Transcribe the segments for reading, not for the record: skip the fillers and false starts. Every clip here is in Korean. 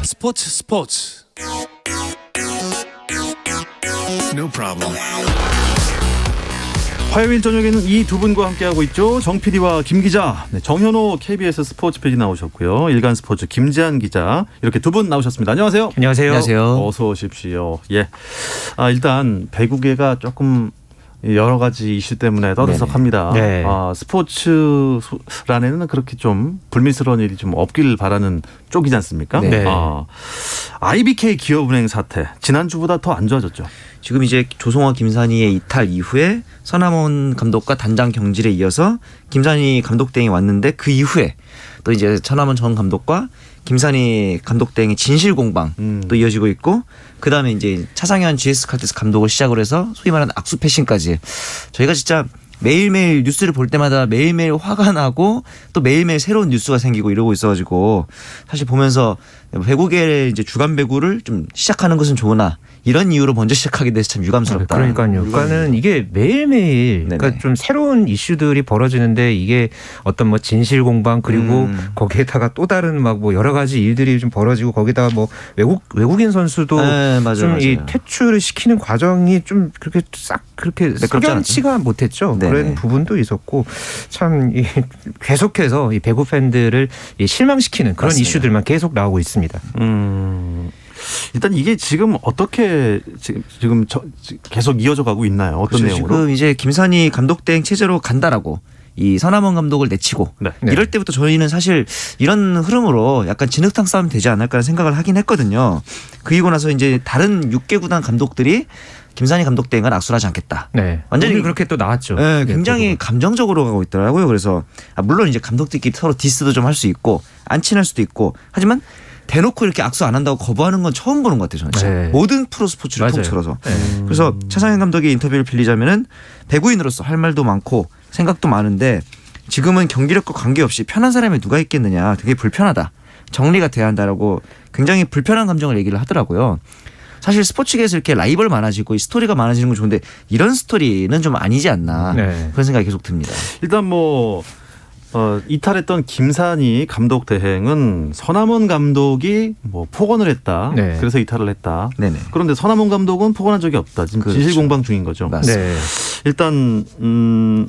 스포츠. No problem. 화요일 저녁에는 이 두 분과 함께하고 있죠. 정 PD와 김 기자. 네, 정현호 KBS 스포츠 PD 나오셨고요. 일간 스포츠 김재한 기자. 이렇게 두 분 나오셨습니다. 안녕하세요. 안녕하세요. 어서 오십시오. 예. 일단 배구계가 조금 여러 가지 이슈 때문에 떠들썩합니다. 네. 스포츠란에는 그렇게 좀 불미스러운 일이 좀 없길 바라는 쪽이지 않습니까? 네. IBK 기업은행 사태 지난주보다 더 안 좋아졌죠. 지금 이제 조성화 김산희의 이탈 이후에 서남원 감독과 단장 경질에 이어서 김산희 감독 대행이 왔는데 그 이후에 또 이제 서남원 전 감독과 김산희 감독 대행의 진실 공방 또 이어지고 있고 그다음에 이제 차상현 GS 칼텍스 감독을 시작으로 해서 소위 말하는 악수 패싱까지 저희가 진짜 매일매일 뉴스를 볼 때마다 매일매일 화가 나고 또 매일매일 새로운 뉴스가 생기고 이러고 있어가지고 사실 보면서 배구계의 이제 주간 배구를 좀 시작하는 것은 좋으나 이런 이유로 먼저 시작하게 돼서 참 유감스럽다. 그러니까요. 그러니까는 이게 매일매일 그러니까 좀 새로운 이슈들이 벌어지는데 이게 어떤 뭐 진실 공방 그리고 거기에다가 또 다른 막 뭐 여러 가지 일들이 좀 벌어지고 거기다가 뭐 외국인 선수도 좀 이 퇴출을 시키는 과정이 좀 그렇게 싹 그렇게 석연치가 못했죠. 네네. 그런 부분도 있었고 참 이 계속해서 이 배구 팬들을 실망시키는 그런 맞습니다. 이슈들만 계속 나오고 있습니다. 일단 이게 지금 어떻게 지금 계속 이어져 가고 있나요? 어떤 그렇죠. 내용으로? 지금 이제 김산희 감독 대행 체제로 간다라고 이 서남원 감독을 내치고 네. 이럴 때부터 저희는 사실 이런 흐름으로 약간 진흙탕 싸움이 되지 않을까 생각을 하긴 했거든요. 그리고 나서 이제 다른 6개 구단 감독들이 김산희 감독 대행은 악수를 하지 않겠다. 네. 완전히 그렇게 또 나왔죠. 네, 굉장히 감정적으로 가고 있더라고요. 그래서 물론 이제 감독들끼리 서로 디스도 좀 할 수 있고 안 친할 수도 있고 하지만 대놓고 이렇게 악수 안 한다고 거부하는 건 처음 보는 것 같아요. 저는 진짜. 네. 모든 프로 스포츠를 맞아요. 통틀어서. 네. 그래서 차상현 감독의 인터뷰를 빌리자면은 배구인으로서 할 말도 많고 생각도 많은데 지금은 경기력과 관계없이 편한 사람이 누가 있겠느냐. 되게 불편하다. 정리가 돼야 한다라고 굉장히 불편한 감정을 얘기를 하더라고요. 사실 스포츠계에서 이렇게 라이벌 많아지고 스토리가 많아지는 건 좋은데 이런 스토리는 좀 아니지 않나. 네. 그런 생각이 계속 듭니다. 일단 이탈했던 김산희 감독 대행은 서남원 감독이 폭언을 했다. 네. 그래서 이탈을 했다. 네네. 그런데 서남원 감독은 폭언한 적이 없다. 지금 그렇죠. 진실 공방 중인 거죠. 맞습니다. 네. 일단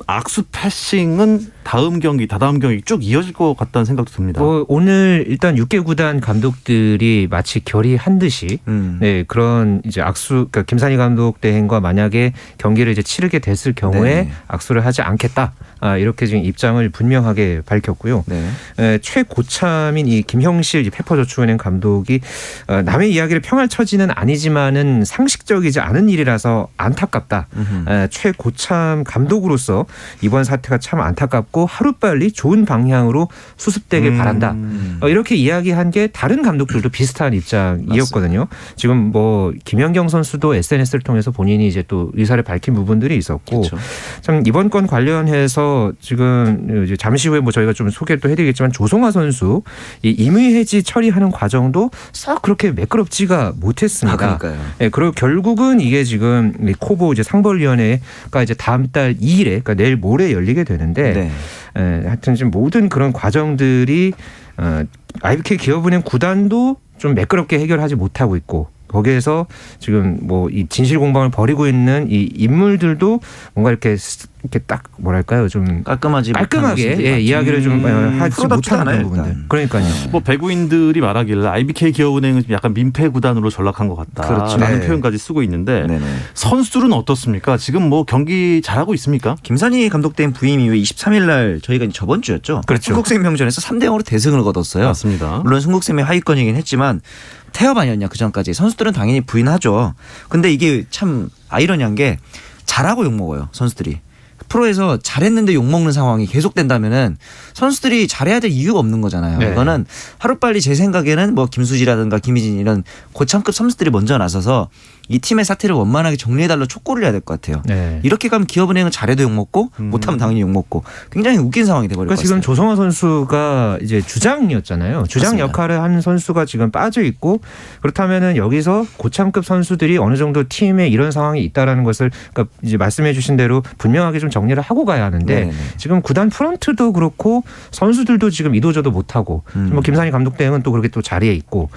악수 패싱은 다다음 경기 쭉 이어질 것 같다는 생각도 듭니다. 오늘 일단 6개 구단 감독들이 마치 결의한 듯이 네, 그런 이제 악수, 그러니까 김산희 감독 대행과 만약에 경기를 이제 치르게 됐을 경우에 네. 악수를 하지 않겠다. 이렇게 지금 입장을 분명하게 밝혔고요. 네. 최고참인 이 김형실 페퍼저축은행 감독이 남의 이야기를 평할 처지는 아니지만은 상식적이지 않은 일이라서 안타깝다. 최고참 감독으로서 이번 사태가 참 안타깝고 하루빨리 좋은 방향으로 수습되길 바란다. 이렇게 이야기한 게 다른 감독들도 비슷한 입장이었거든요. 맞습니다. 지금 김연경 선수도 SNS를 통해서 본인이 이제 또 의사를 밝힌 부분들이 있었고, 그렇죠. 참 이번 건 관련해서 지금 이제 잠시 후에 저희가 좀 소개를 또 해드리겠지만 조성아 선수 이 임의해지 처리하는 과정도 썩 그렇게 매끄럽지가 못했습니다. 그러니까요. 네, 그리고 결국은 이게 지금 코보 이제 상벌위원회가 이제 다음 달 2일에 그러니까 내일 모레 열리게 되는데, 네. 하여튼 지금 모든 그런 과정들이 IBK 기업은행 구단도 좀 매끄럽게 해결하지 못하고 있고. 거기에서 지금 이 진실 공방을 벌이고 있는 이 인물들도 뭔가 이렇게 딱 뭐랄까요 좀 깔끔하게 이야기를 좀 하지 못하는 그런 부분들. 그러니까요. 배구인들이 말하기를 IBK 기업은행은 약간 민폐 구단으로 전락한 것 같다라는 그렇죠. 네. 표현까지 쓰고 있는데 네네. 선수들은 어떻습니까? 지금 경기 잘하고 있습니까? 김산희 감독 된 부임 이후에 23일 날 저희가 이제 저번 주였죠. 그렇죠. 순국생명전에서 3대0으로 대승을 거뒀어요. 맞습니다. 물론 순국생명 하위권이긴 했지만 태업 아니었냐 그전까지. 선수들은 당연히 부인하죠. 근데 이게 참 아이러니한 게 잘하고 욕먹어요. 선수들이. 프로에서 잘했는데 욕먹는 상황이 계속된다면은 선수들이 잘해야 될 이유가 없는 거잖아요. 네. 이거는 하루빨리 제 생각에는 김수지라든가 김희진 이런 고참급 선수들이 먼저 나서서 이 팀의 사태를 원만하게 정리해달라 촉구를 해야 될 것 같아요. 네. 이렇게 가면 기업은행은 잘해도 욕먹고 못하면 당연히 욕먹고 굉장히 웃긴 상황이 돼버릴 것 그러니까 같아요. 지금 조성아 선수가 이제 주장이었잖아요. 주장 맞습니다. 역할을 한 선수가 지금 빠져 있고 그렇다면은 여기서 고참급 선수들이 어느 정도 팀에 이런 상황이 있다라는 것을 그러니까 이제 말씀해주신 대로 분명하게 좀 정리를 하고 가야 하는데 네네. 지금 구단 프런트도 그렇고 선수들도 지금 이도저도 못하고 뭐 김산희 감독 대행은 또 그렇게 또 자리에 있고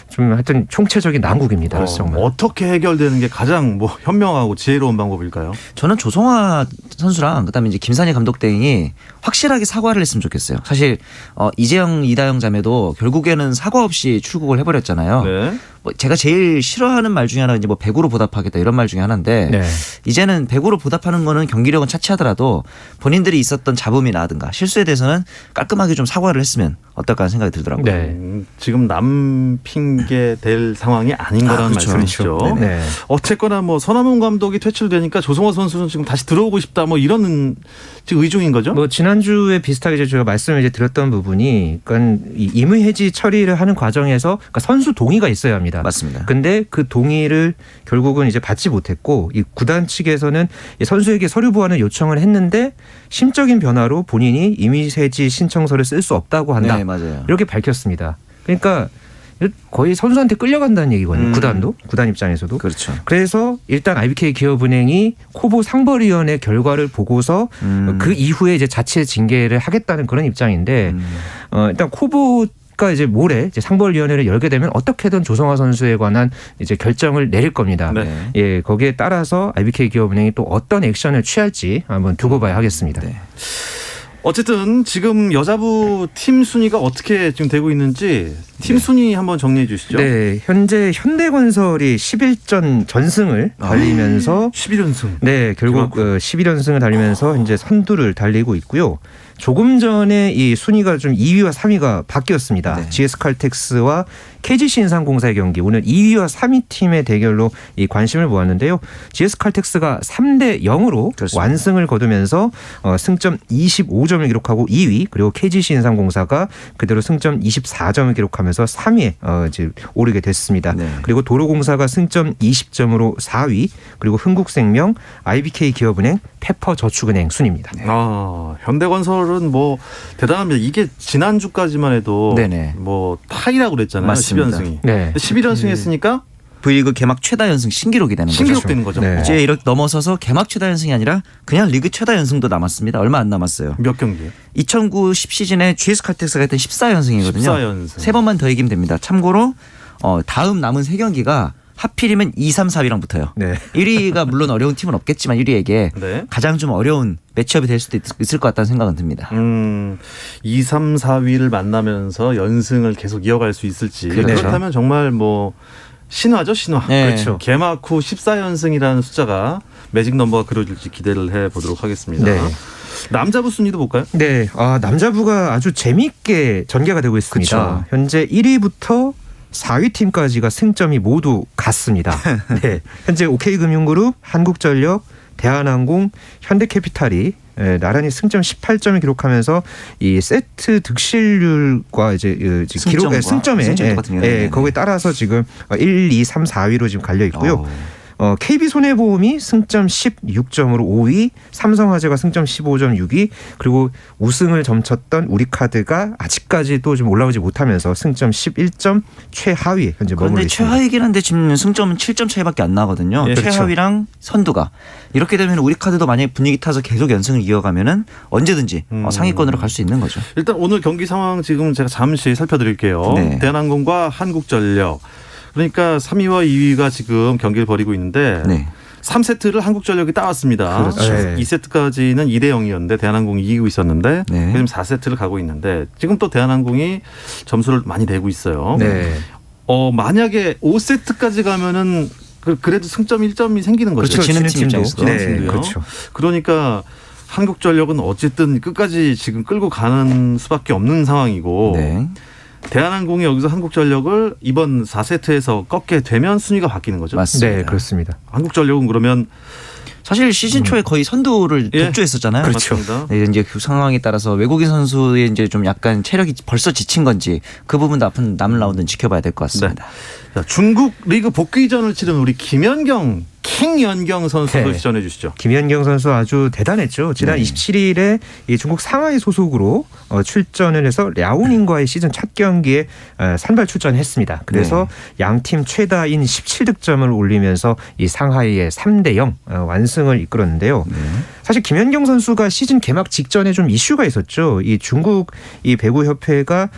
좀 하여튼 총체적인 난국입니다. 그래서 정말. 어떻게 해결되는 게 가장 뭐 현명하고 지혜로운 방법일까요? 저는 조성화 선수랑 그다음에 이제 김산희 감독 대행이 확실하게 사과를 했으면 좋겠어요. 사실 이재영, 이다영 자매도 결국에는 사과 없이 출국을 해버렸잖아요. 네. 뭐 제가 제일 싫어하는 말 중에 하나는 이제 뭐 100으로 보답하겠다 이런 말 중에 하나인데 네. 이제는 100으로 보답하는 거는 경기력은 차치하더라도 본인들이 있었던 잡음이라든가 실수에 대해서는 깔끔하게 좀 사과를 했으면 어떨까 하는 생각이 들더라고요. 네. 지금 남 핑계 될 상황이 아닌 거라는 그렇죠. 말씀이시죠. 그렇죠. 네. 어쨌거나 뭐 서남훈 감독이 퇴출되니까 조성호 선수는 지금 다시 들어오고 싶다 뭐 이런 지금 의중인 거죠? 뭐 지난주에 비슷하게 이제 제가 말씀을 이제 드렸던 부분이 그러니까 이 임의 해지 처리를 하는 과정에서 그러니까 선수 동의가 있어야 합니다. 맞습니다. 근데 그 동의를 결국은 이제 받지 못했고 이 구단 측에서는 이 선수에게 서류 보완을 요청을 했는데 심적인 변화로 본인이 임의 해지 신청서를 쓸 수 없다고 한다. 네, 맞아요. 이렇게 밝혔습니다. 그러니까 거의 선수한테 끌려간다는 얘기거든요. 구단 입장에서도. 그렇죠. 그래서 일단 IBK 기업은행이 코보 상벌위원회 결과를 보고서 그 이후에 이제 자체 징계를 하겠다는 그런 입장인데 일단 코보가 이제 모레 이제 상벌위원회를 열게 되면 어떻게든 조성화 선수에 관한 이제 결정을 내릴 겁니다. 네. 예, 거기에 따라서 IBK 기업은행이 또 어떤 액션을 취할지 한번 두고 봐야 하겠습니다. 네. 어쨌든 지금 여자부 팀 순위가 어떻게 지금 되고 있는지 팀 순위 한번 정리해 주시죠. 네, 현재 현대건설이 11전 전승을 달리면서 11연승. 네, 결국 11연승을 달리면서 이제 선두를 달리고 있고요. 조금 전에 이 순위가 좀 2위와 3위가 바뀌었습니다. 네. GS칼텍스와 KGC인삼공사의 경기 오늘 2위와 3위 팀의 대결로 이 관심을 모았는데요. GS칼텍스가 3대 0으로 그렇습니다. 완승을 거두면서 승점 25점을 기록하고 2위 그리고 KGC인삼공사가 그대로 승점 24점을 기록하면서 3위에 이제 오르게 됐습니다. 네. 그리고 도로공사가 승점 20점으로 4위 그리고 흥국생명, IBK 기업은행, 페퍼저축은행 순입니다. 아, 현대건설은 뭐 대단합니다. 이게 지난주까지만 해도 네네. 뭐 타이라고 그랬잖아요. 맞습니다. 10연승이. 네. 11연승 했으니까 V리그 개막 최다 연승 신기록이 되는 거죠. 신기록 되는 거죠. 네. 이제 이렇게 넘어서서 개막 최다 연승이 아니라 그냥 리그 최다 연승도 남았습니다. 얼마 안 남았어요. 몇 경기? 2009-10 시즌에 GS칼텍스가 했던 14연승이거든요. 14연승. 세 번만 더 이기면 됩니다. 참고로 다음 남은 세 경기가 하필이면 2, 3, 4위랑 붙어요. 네. 1위가 물론 어려운 팀은 없겠지만 1위에게 네. 가장 좀 어려운 매치업이 될 수도 있을 것 같다는 생각은 듭니다. 2, 3, 4위를 만나면서 연승을 계속 이어갈 수 있을지. 그렇죠. 그렇다면 정말 뭐 신화죠, 신화. 네. 그렇죠. 개막 후 14연승이라는 숫자가 매직 넘버가 그려질지 기대를 해보도록 하겠습니다. 네. 남자부 순위도 볼까요? 네, 남자부가 아주 재미있게 전개가 되고 있습니다. 그쵸. 현재 1위부터 4위 팀까지가 승점이 모두 같습니다. 네, 현재 OK금융그룹, 한국전력, 대한항공, 현대캐피탈이 나란히 승점 18점을 기록하면서 이 세트 득실률과 이제 기록 승점과 승점에 승점 똑같은 경우는 거기에 따라서 지금 1, 2, 3, 4위로 지금 갈려 있고요. KB손해보험이 승점 16점으로 5위, 삼성화재가 승점 15점 6위, 그리고 우승을 점쳤던 우리카드가 아직까지도 좀 올라오지 못하면서 승점 11점 최하위에 현재 머물고 그런데 있습니다. 최하위긴 한데 지금 승점은 7점 차이밖에 안 나거든요. 예, 그렇죠. 최하위랑 선두가 이렇게 되면 우리카드도 만약에 분위기 타서 계속 연승을 이어가면은 언제든지 상위권으로 갈 수 있는 거죠. 일단 오늘 경기 상황 지금 제가 잠시 살펴드릴게요. 네. 대한항공과 한국전력. 그러니까 3위와 2위가 지금 경기를 벌이고 있는데 네. 3세트를 한국전력이 따왔습니다. 그렇죠. 네. 2세트까지는 2대 0이었는데 대한항공이 이기고 있었는데 네. 지금 4세트를 가고 있는데 지금 또 대한항공이 점수를 많이 내고 있어요. 네. 만약에 5세트까지 가면은 그래도 승점 1점이 생기는 거죠. 그렇죠. 지는 팀 팀도. 입장에서도. 네, 팀도요. 그렇죠. 그러니까 한국전력은 어쨌든 끝까지 지금 끌고 가는 수밖에 없는 상황이고 네. 대한항공이 여기서 한국전력을 이번 4세트에서 꺾게 되면 순위가 바뀌는 거죠. 맞습니다. 네, 그렇습니다. 한국전력은 그러면 사실 시즌 초에 거의 선두를 예. 독주했었잖아요. 그렇죠. 맞습니다. 네, 이제 그 상황에 따라서 외국인 선수의 이제 좀 약간 체력이 벌써 지친 건지 그 부분도 앞으로 남은 라운드는 지켜봐야 될 것 같습니다. 자, 중국 리그 복귀전을 치른 우리 김연경 킹연경 선수도 네. 전해 주시죠. 김연경 선수 아주 대단했죠. 지난 네. 27일에 이 중국 상하이 소속으로 출전을 해서 랴오닝과의 시즌 첫 경기에 선발 출전했습니다. 그래서 양팀 최다인 17득점을 올리면서 이 상하이의 3대 0 완승을 이끌었는데요. 사실 김연경 선수가 시즌 개막 직전에 좀 이슈가 있었죠. 이 중국 이 배구 협회가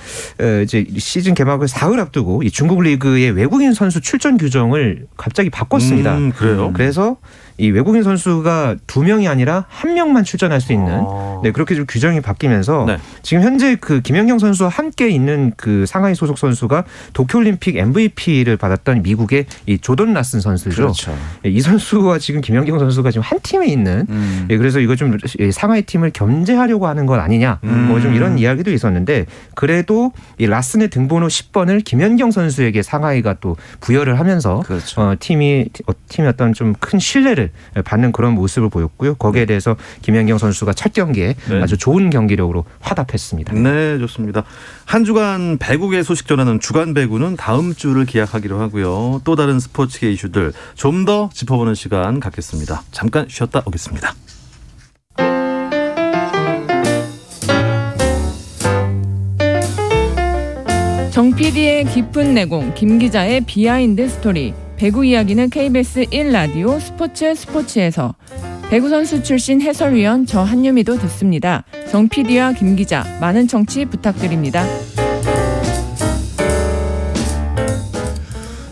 이제 시즌 개막을 사흘 앞두고 이 중국 리그의 외국인 선수 출전 규정을 갑자기 바꿨습니다. 그래요? 그래서 이 외국인 선수가 2명이 아니라 1명만 출전할 수 있는 네, 그렇게 좀 규정이 바뀌면서 네. 지금 현재 그 김연경 선수와 함께 있는 그 상하이 소속 선수가 도쿄올림픽 MVP를 받았던 미국의 이 조던 라슨 선수죠. 그렇죠. 이 선수와 지금 김연경 선수가 지금 한 팀에 있는 예, 그래서 이거 좀 상하이 팀을 겸제하려고 하는 건 아니냐 뭐 좀 이런 이야기도 있었는데 그래도 이 라슨의 등번호 10번을 김연경 선수에게 상하이가 또 부여를 하면서 그렇죠. 팀이 어떤 좀 큰 신뢰를 받는 그런 모습을 보였고요. 거기에 대해서 김연경 선수가 첫 경기에 네. 아주 좋은 경기력으로 화답했습니다. 네, 좋습니다. 한 주간 배구계 소식 전하는 주간 배구는 다음 주를 기약하기로 하고요. 또 다른 스포츠계 이슈들 좀 더 짚어보는 시간 갖겠습니다. 잠깐 쉬었다 오겠습니다. 정 PD의 깊은 내공, 김 기자의 비하인드 스토리. 배구 이야기는 KBS 1라디오 스포츠에서 배구 선수 출신 해설위원 저 한유미도 듣습니다. 정 PD와 김 기자 많은 청취 부탁드립니다.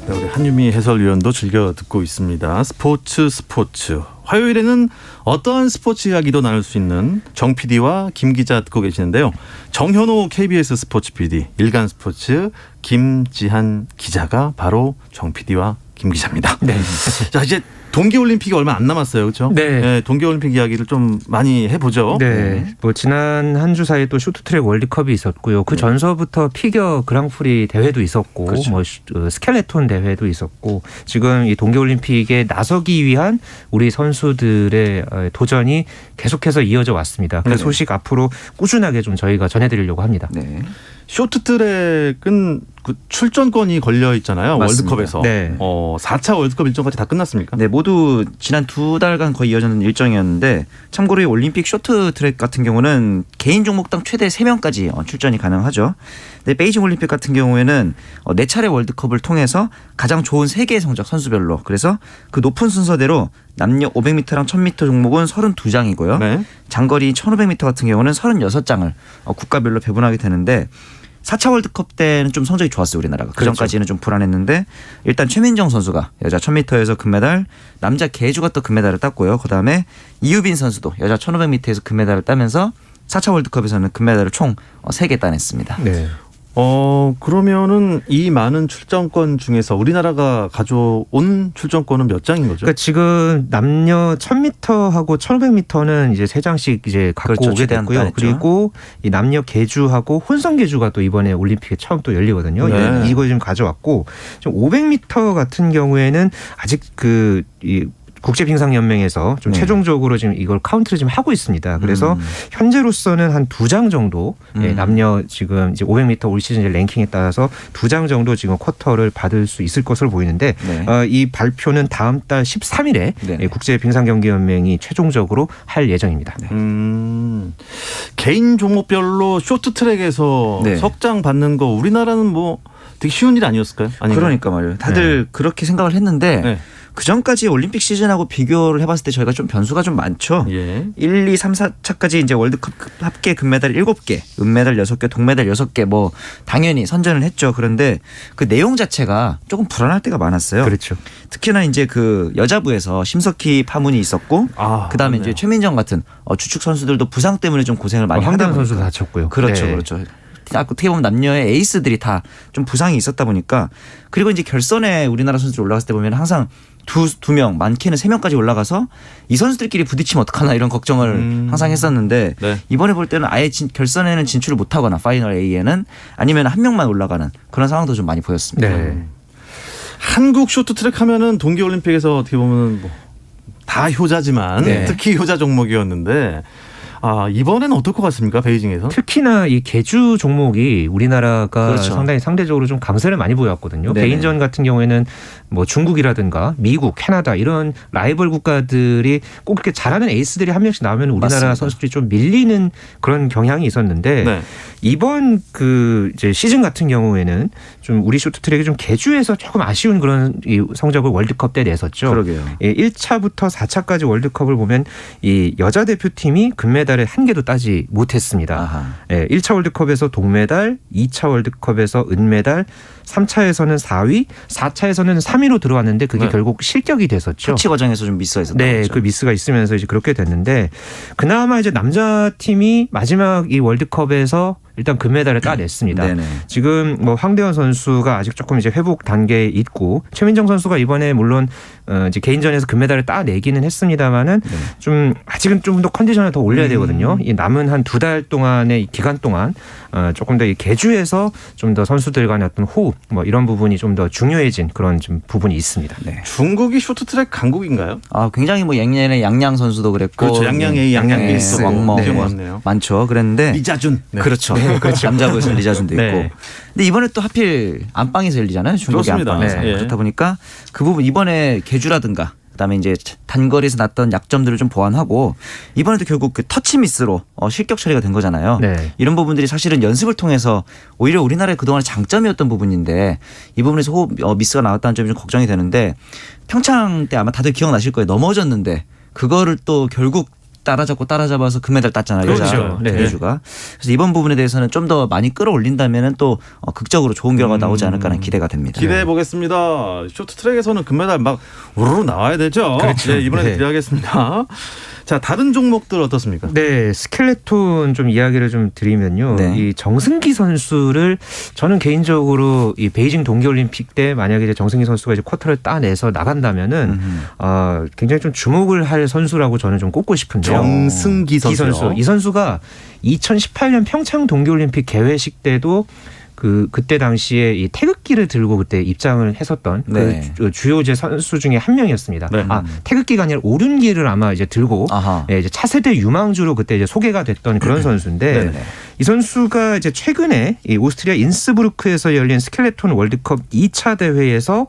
네, 우리 한유미 해설위원도 즐겨 듣고 있습니다. 스포츠. 화요일에는 어떠한 스포츠 이야기도 나눌 수 있는 정 PD와 김 기자 듣고 계시는데요. 정현호 KBS 스포츠 PD, 일간 스포츠 김지한 기자가 바로 정 PD와 김 기자입니다. 네. 자, 이제 동계올림픽이 얼마 안 남았어요. 그렇죠? 네. 동계올림픽 이야기를 좀 많이 해보죠. 네. 뭐 지난 한 주 사이에 또 쇼트트랙 월드컵이 있었고요. 그 전서부터 피겨 그랑프리 대회도 있었고 그렇죠. 뭐 스켈레톤 대회도 있었고 지금 이 동계올림픽에 나서기 위한 우리 선수들의 도전이 계속해서 이어져 왔습니다. 그 네. 소식 앞으로 꾸준하게 좀 저희가 전해드리려고 합니다. 네. 쇼트트랙은 그 출전권이 걸려 있잖아요. 맞습니다. 월드컵에서. 네. 4차 월드컵 일정까지 다 끝났습니까? 네, 모두 지난 2달간 거의 이어졌는 일정이었는데 참고로 이 올림픽 쇼트트랙 같은 경우는 개인 종목당 최대 3명까지 출전이 가능하죠. 근데 베이징 올림픽 같은 경우에는 4차례 월드컵을 통해서 가장 좋은 3개의 성적 선수별로 그래서 그 높은 순서대로 남녀 500m랑 1000m 종목은 32장이고요. 네. 장거리 1500m 같은 경우는 36장을 국가별로 배분하게 되는데 4차 월드컵 때는 좀 성적이 좋았어요. 우리나라가. 그전까지는 좀 불안했는데 일단 최민정 선수가 여자 1000m에서 금메달, 남자 계주가 또 금메달을 땄고요. 그다음에 이유빈 선수도 여자 1500m에서 금메달을 따면서 4차 월드컵에서는 금메달을 총 3개 따냈습니다. 네. 그러면은 이 많은 출전권 중에서 우리나라가 가져온 출전권은 몇 장인 거죠? 그러니까 지금 남녀 1000m하고 1500m는 이제 3장씩 이제 갖고 그렇죠. 오게 최대한 됐고요. 따냈죠. 그리고 이 남녀 계주하고 혼성 계주가 또 이번에 올림픽에 처음 또 열리거든요. 네. 이거 좀 가져왔고 좀 500m 같은 경우에는 아직 이 국제빙상연맹에서 좀 최종적으로 지금 이걸 카운트를 지금 하고 있습니다. 그래서 현재로서는 한 2장 정도 남녀 지금 이제 500m 올 시즌 랭킹에 따라서 2장 정도 지금 쿼터를 받을 수 있을 것으로 보이는데 네. 이 발표는 다음 달 13일에 네네. 국제빙상경기연맹이 최종적으로 할 예정입니다. 개인 종목별로 쇼트트랙에서 네. 석장 받는 거 우리나라는 뭐 되게 쉬운 일 아니었을까요? 아닌가요? 그러니까 말이에요. 다들 그렇게 생각을 했는데 네. 그전까지 올림픽 시즌하고 비교를 해봤을 때 저희가 좀 변수가 좀 많죠. 예. 1, 2, 3, 4차까지 이제 월드컵 합계 금메달 7개, 은메달 6개, 동메달 6개 뭐 당연히 선전을 했죠. 그런데 그 내용 자체가 조금 불안할 때가 많았어요. 그렇죠. 특히나 이제 그 여자부에서 심석희 파문이 있었고 그다음에 맞네요. 이제 최민정 같은 주축 선수들도 부상 때문에 좀 고생을 많이 하다 황당 보니까 선수도 다쳤고요. 그렇죠, 네. 그렇죠. 어떻게 보면 남녀의 에이스들이 다 좀 부상이 있었다 보니까 그리고 이제 결선에 우리나라 선수들 올라갔을 때 보면 항상 두 명, 많게는 3명까지 올라가서 이 선수들끼리 부딪히면 어떡하나 이런 걱정을 항상 했었는데 네. 이번에 볼 때는 아예 결선에는 진출을 못하거나 파이널 A에는 아니면 한 명만 올라가는 그런 상황도 좀 많이 보였습니다. 네. 한국 쇼트트랙 하면은 동계올림픽에서 어떻게 보면 뭐 다 효자지만 네. 특히 효자 종목이었는데 이번에는 어떨 것 같습니까? 베이징에서? 특히나 이 계주 종목이 우리나라가 그렇죠. 상당히 상대적으로 좀 강세를 많이 보였거든요. 네네. 개인전 같은 경우에는 뭐 중국이라든가 미국, 캐나다 이런 라이벌 국가들이 꼭 이렇게 잘하는 에이스들이 한 명씩 나오면 우리나라 맞습니다. 선수들이 좀 밀리는 그런 경향이 있었는데 네. 이번 그 이제 시즌 같은 경우에는 좀 우리 쇼트트랙이 좀 계주에서 조금 아쉬운 그런 이 성적을 월드컵 때 냈었죠. 그러게요. 1차부터 4차까지 월드컵을 보면 이 여자 대표팀이 금메달을 한 개도 따지 못했습니다. 아하. 1차 월드컵에서 동메달, 2차 월드컵에서 은메달, 3차에서는 4위, 4차에서는 3위로 들어왔는데 그게 네. 결국 실격이 됐었죠. 터치 과정에서 좀 미스가 있었던 네, 거죠. 그 미스가 있으면서 이제 그렇게 됐는데 그나마 이제 남자 팀이 마지막 이 월드컵에서 일단 금메달을 따냈습니다. 네네. 지금 뭐 황대현 선수가 아직 조금 이제 회복 단계에 있고 최민정 선수가 이번에 물론 이제 개인전에서 금메달을 따내기는 했습니다만은 네. 좀 아직은 좀 더 컨디션을 더 올려야 되거든요. 이 남은 한 2달 동안의 이 기간 동안 조금 더 이 계주에서 좀 더 선수들 간의 어떤 호흡 뭐 이런 부분이 좀 더 중요해진 그런 좀 부분이 있습니다. 네. 중국이 쇼트트랙 강국인가요? 굉장히 뭐 예년에 양양 선수도 그랬고 그렇죠. 양양 A, 양양 네, 밀스, 왕멍 네. 뭐 기억나네요. 많죠. 그랬는데 리자준. 네. 그렇죠. 남자부에서 리자준도 네. 있고. 근데 이번에 또 하필 안방에서 열리잖아요. 중국이 그렇습니다. 안방에서. 네. 그렇다 보니까 그 부분 이번에 계주라든가 그다음에 이제 단거리에서 났던 약점들을 좀 보완하고 이번에도 결국 그 터치 미스로 실격 처리가 된 거잖아요. 네. 이런 부분들이 사실은 연습을 통해서 오히려 우리나라의 그동안의 장점이었던 부분인데 이 부분에서 미스가 나왔다는 점이 좀 걱정이 되는데 평창 때 아마 다들 기억나실 거예요. 넘어졌는데 그거를 또 결국 따라잡아서 금메달 땄잖아요. 여자 그렇죠. 네. 계주가. 그래서 이번 부분에 대해서는 좀 더 많이 끌어올린다면 또 극적으로 좋은 결과가 나오지 않을까 하는 기대가 됩니다. 기대해 보겠습니다. 쇼트트랙에서는 금메달 막 우르르 나와야 되죠. 그렇죠. 네, 이번에 네. 기대하겠습니다. 자, 다른 종목들 어떻습니까? 네, 스켈레톤 좀 이야기를 좀 드리면요. 네. 이 정승기 선수를 저는 개인적으로 이 베이징 동계올림픽 때 만약에 이제 정승기 선수가 이제 쿼터를 따내서 나간다면은 굉장히 좀 주목을 할 선수라고 저는 좀 꼽고 싶은데요. 정승기 선수요. 이 선수가 2018년 평창 동계올림픽 개회식 때도 그때 당시에 이 태극기를 들고 그때 입장을 했었던 네. 그 주요제 선수 중에 한 명이었습니다. 네. 태극기가 아니라 오륜기를 아마 이제 들고 아하. 이제 차세대 유망주로 그때 이제 소개가 됐던 그런 선수인데 네네. 이 선수가 이제 최근에 이 오스트리아 인스부르크에서 열린 스켈레톤 월드컵 2차 대회에서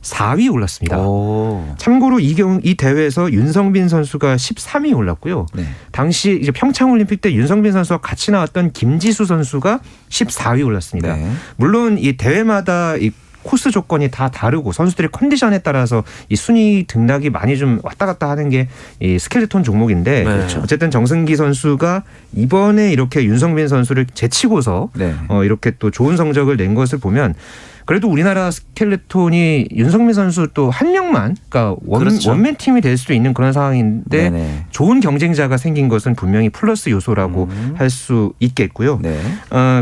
4위 올랐습니다. 오. 참고로 이 대회에서 윤성빈 선수가 13위 올랐고요. 네. 당시 이제 평창 올림픽 때 윤성빈 선수와 같이 나왔던 김지수 선수가 14위 올랐습니다. 네. 물론 이 대회마다 이 코스 조건이 다 다르고 선수들의 컨디션에 따라서 이 순위 등락이 많이 좀 왔다 갔다 하는 게 이 스켈레톤 종목인데 그렇죠. 어쨌든 정승기 선수가 이번에 이렇게 윤성빈 선수를 제치고서 네. 이렇게 또 좋은 성적을 낸 것을 보면 그래도 우리나라 스켈레톤이 윤성민 선수 또 한 명만 그러니까 그렇죠. 원맨 팀이 될 수도 있는 그런 상황인데 네네. 좋은 경쟁자가 생긴 것은 분명히 플러스 요소라고 할 수 있겠고요. 네.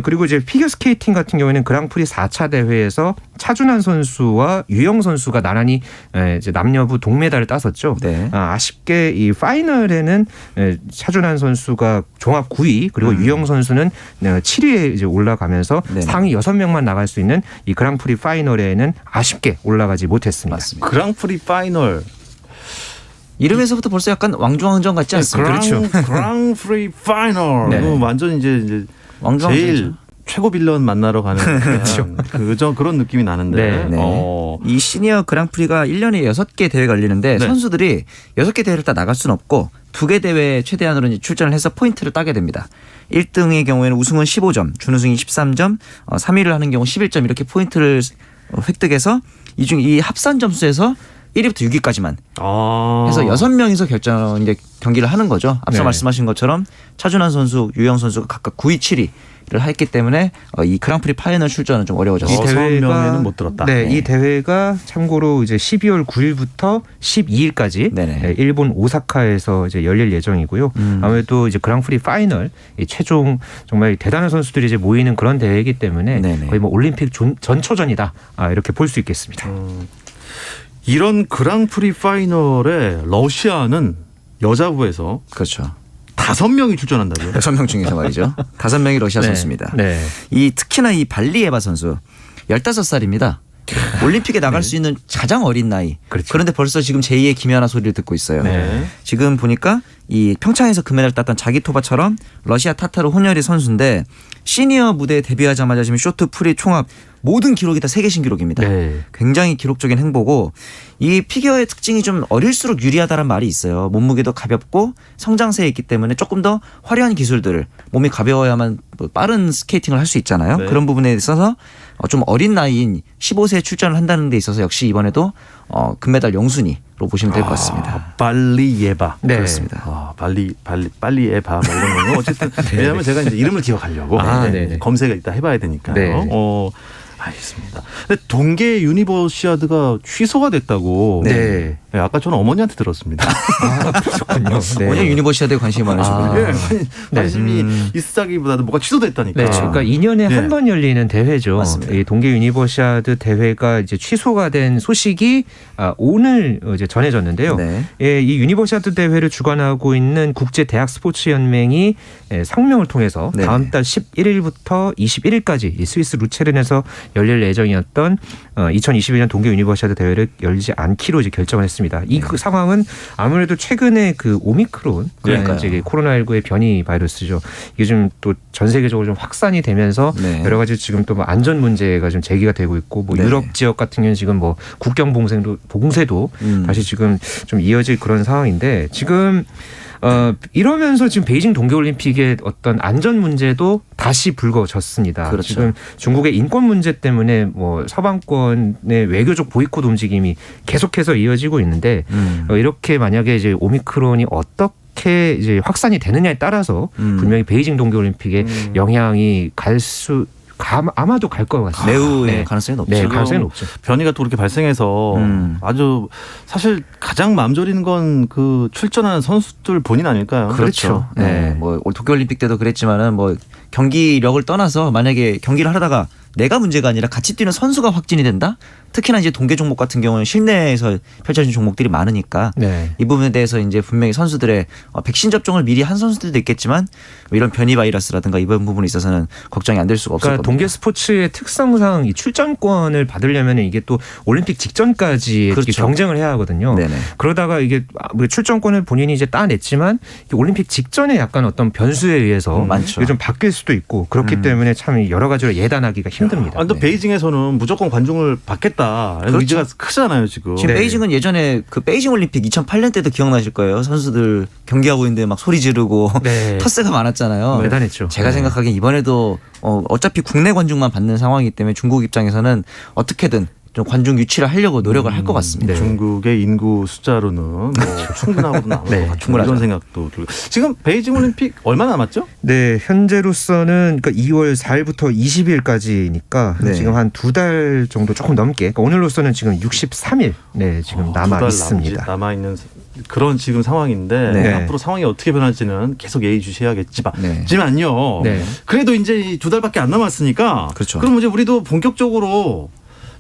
그리고 이제 피겨 스케이팅 같은 경우에는 그랑프리 4차 대회에서 차준환 선수와 유영 선수가 나란히 이제 남녀부 동메달을 땄었죠. 네. 아쉽게 이 파이널에는 차준환 선수가 종합 9위 그리고 유영 선수는 7위에 이제 올라가면서 네네. 상위 6명만 나갈 수 있는 이 그랑프리 파이널에는 아쉽게 올라가지 못했습니다. 맞습니다. 그랑프리 파이널. 이름에서부터 벌써 약간 왕중왕전 같지 않습니까? 그랑프리 파이널. 네. 완전 이제 왕중왕전이죠. 제일 최고 빌런 만나러 가는 그런 느낌이 나는데. 네. 네. 이 시니어 그랑프리가 1년에 6개 대회가 열리는데 네. 선수들이 6개 대회를 다 나갈 수는 없고 2개 대회에 최대한으로 이제 출전을 해서 포인트를 따게 됩니다. 1등의 경우에는 우승은 15점, 준우승이 13점, 3위를 하는 경우 11점 이렇게 포인트를 획득해서 이 중 이 합산 점수에서 1위부터 6위까지만 해서 6명이서 결정 이제 경기를 하는 거죠. 앞서 네. 말씀하신 것처럼 차준환 선수, 유영 선수가 각각 9위, 7위를 했기 때문에 이 그랑프리 파이널 출전은 좀 이 어려워졌습니다. 대회는 못 들었다. 네, 네. 이 대회가 참고로 이제 12월 9일부터 12일까지 네네. 일본 오사카에서 이제 열릴 예정이고요. 아무래도 이제 그랑프리 파이널 이 최종 정말 대단한 선수들이 이제 모이는 그런 대회이기 때문에 네네. 거의 뭐 올림픽 전초전이다 이렇게 볼 수 있겠습니다. 이런 그랑프리 파이널에 러시아는 여자부에서 그렇죠. 5명이 출전한다고요. 6명 중에서 말이죠. 5명이 러시아 네. 선수입니다. 네. 이 특히나 이 발리에바 선수 15살입니다. 올림픽에 나갈 수 있는 가장 어린 나이. 그렇죠. 그런데 벌써 지금 제2의 김연아 소리를 듣고 있어요. 네. 지금 보니까 이 평창에서 금메달 땄던 자기토바처럼 러시아 타타르 호녀리 선수인데 시니어 무대에 데뷔하자마자 지금 쇼트 프리 총합 모든 기록이 다 세계 신기록입니다. 네. 굉장히 기록적인 행보고 이 피겨의 특징이 좀 어릴수록 유리하다는 말이 있어요. 몸무게도 가볍고 성장세에 있기 때문에 조금 더 화려한 기술들을 몸이 가벼워야만 뭐 빠른 스케이팅을 할 수 있잖아요. 네. 그런 부분에 있어서 좀 어린 나이인 15세에 출전을 한다는 데 있어서 역시 이번에도 금메달 영순위로 보시면 될 것 같습니다. 발리예바. 네. 그렇습니다. 발리예바 뭐 이런 거 어쨌든 왜냐하면 제가 이제 이름을 기억하려고 아, 네네. 검색을 이따 해봐야 되니까요. 네. 알겠습니다. 근데 동계 유니버시아드가 취소가 됐다고. 네. 네, 아까 저는 어머니한테 들었습니다. 그렇군요. 네. 원래 유니버시아드에 관심이 많으시군요. 예, 관심이 있다기보다도 뭐가 취소됐다니까. 네, 그러니까 2년에 네. 한 번 열리는 대회죠. 맞습니다. 이 동계 유니버시아드 대회가 이제 취소가 된 소식이 오늘 이제 전해졌는데요. 네. 예, 이 유니버시아드 대회를 주관하고 있는 국제 대학 스포츠 연맹이 성명을 통해서 네. 다음 달 11일부터 21일까지 이 스위스 루체른에서 열릴 예정이었던 2021년 동계 유니버시아드 대회를 열리지 않기로 이제 결정을 했습니다. 이 그 상황은 아무래도 최근에 그 오미크론 그러니까요. 이제 코로나19의 변이 바이러스죠. 이게 좀 또 전 세계적으로 좀 확산이 되면서 네. 여러 가지 지금 또 뭐 안전 문제가 좀 제기가 되고 있고 뭐 네. 유럽 지역 같은 경우는 지금 뭐 국경 봉쇄도 다시 지금 좀 이어질 그런 상황인데 지금 이러면서 지금 베이징 동계올림픽의 어떤 안전 문제도 다시 불거졌습니다. 그렇죠. 지금 중국의 인권 문제 때문에 뭐 서방권의 외교적 보이콧 움직임이 계속해서 이어지고 있는데 이렇게 만약에 이제 오미크론이 어떻게 이제 확산이 되느냐에 따라서 분명히 베이징 동계올림픽에 영향이 아마도 갈 것 같습니다. 매우 네. 가능성이 높죠. 네, 가능성이 높죠. 변이가 또 그렇게 발생해서 아주 사실 가장 마음 졸이는 건 그 출전하는 선수들 본인 아닐까요? 그렇죠. 네. 네. 뭐 도쿄올림픽 때도 그랬지만은 뭐 경기력을 떠나서 만약에 경기를 하다가 내가 문제가 아니라 같이 뛰는 선수가 확진이 된다? 특히나 이제 동계 종목 같은 경우는 실내에서 펼쳐진 종목들이 많으니까 네. 이 부분에 대해서 이제 분명히 선수들의 백신 접종을 미리 한 선수들도 있겠지만 뭐 이런 변이 바이러스라든가 이번 부분에 있어서는 걱정이 안 될 수가 없을 그러니까 겁니다. 동계 스포츠의 특성상 이 출전권을 받으려면 이게 또 올림픽 직전까지 이렇게 그렇죠. 경쟁을 해야 하거든요. 네네. 그러다가 이게 출전권을 본인이 이제 따냈지만 이게 올림픽 직전에 약간 어떤 변수에 의해서 많죠. 이게 좀 바뀔 수도 있고 그렇기 때문에 참 여러 가지로 예단하기가 힘듭니다. 또 네. 베이징에서는 무조건 관중을 받겠다. 그렇죠. 의지가 크잖아요 지금. 지금 네. 베이징은 예전에 그 베이징 올림픽 2008년 때도 기억나실 거예요. 선수들 경기하고 있는데 막 소리 지르고 네. 텃세가 많았잖아요. 대단했죠. 제가 네. 생각하기엔 이번에도 어차피 국내 관중만 받는 상황이기 때문에 중국 입장에서는 어떻게든 좀 관중 유치를 하려고 노력을 할 것 같습니다. 네. 중국의 인구 숫자로는 뭐 충분하고도 남을 네, 것 같은 충분하죠. 이런 생각도 들고. 지금 베이징 올림픽 얼마 남았죠? 네, 현재로서는 그러니까 2월 4일부터 20일까지니까 네. 지금 한 2달 정도 조금 넘게. 그러니까 오늘로서는 지금 63일 네, 지금 남아 있습니다. 남아 있는 그런 지금 상황인데 네. 앞으로 상황이 어떻게 변할지는 계속 예의주시해야겠지만요. 네. 그래도 이제 2달밖에 안 남았으니까. 그렇죠. 그럼 이제 우리도 본격적으로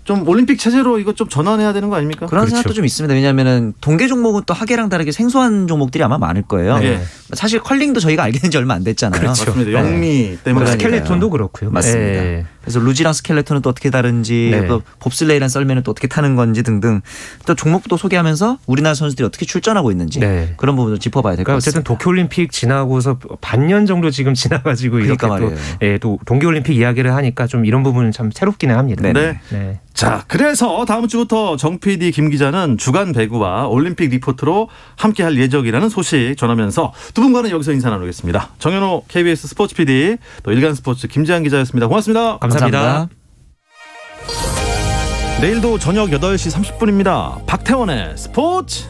좀 올림픽 체제로 이거 좀 전환해야 되는 거 아닙니까? 그런 그렇죠. 생각도 좀 있습니다. 왜냐하면 동계 종목은 또 하계랑 다르게 생소한 종목들이 아마 많을 거예요. 네. 사실 컬링도 저희가 알게 된 지 얼마 안 됐잖아요. 그렇죠. 맞습니다. 영미 때문에. 그러니까요. 스켈레톤도 그렇고요. 맞습니다. 네. 그래서 루지랑 스켈레톤은 또 어떻게 다른지 네. 또 봅슬레이란 썰매는 또 어떻게 타는 건지 등등 또 종목도 소개하면서 우리나라 선수들이 어떻게 출전하고 있는지 네. 그런 부분을 짚어봐야 될 것 그러니까 같습니다. 어쨌든 도쿄올림픽 지나고서 반년 정도 지금 지나가지고 그러니까 이렇게 말이에요. 또, 예, 또 동계올림픽 이야기를 하니까 좀 이런 부분은 참 새롭기는 합니다. 네. 네. 네. 자, 그래서 다음 주부터 정 PD 김 기자는 주간 배구와 올림픽 리포트로 함께할 예정이라는 소식 전하면서 두 분과는 여기서 인사 나누겠습니다. 정현호 KBS 스포츠 PD 또 일간스포츠 김지한 기자였습니다. 고맙습니다. 감사합니다. 내일도 저녁 8시 30분입니다. 박태원의 스포츠.